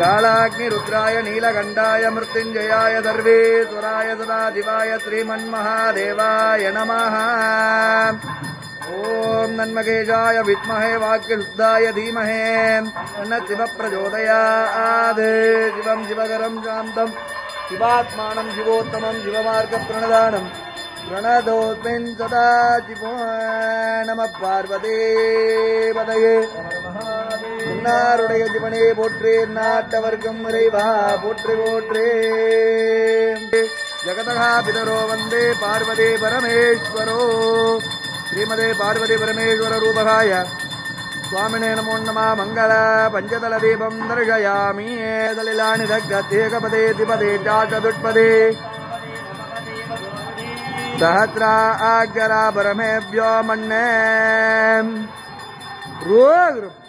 कालाग्नि रुद्राय नीलकंठाय मृत्युंजयाय सर्वेश्वराय सदाशिवाय श्रीमन्महादेवाय नमः। ओम नन्मकेशाय विद्महे वाक्यशुद्धाय धीमहि तन्नः शिवः प्रचोदयात्। शिवं शिवकरं शान्तं शिवात्मानं शिवोत्तमं शिवमार्गप्रणदानं प्रणतोऽस्मिन् सदा शिवो। नमः पार्वतीपतये உன்னாருடைய சிவனே போற்றே நாட்டவர்க்கம் இறைவா போற்றி போற்றே। ஜகதகா பிதரோ வந்தே பார்வதி பரமேஸ்வரோ ஸ்ரீமதே பார்வதி பரமேஸ்வர ரூபகாய சுவாமினே நமோ நம। மங்கள பஞ்சதல தீபம் தர்शयामि தலிலானி தக்கதேகபதே திபதே சதுஷ்பதே சஹஸ்ராக்ஷரா பரமேவ்யோ மன்னே ரோக்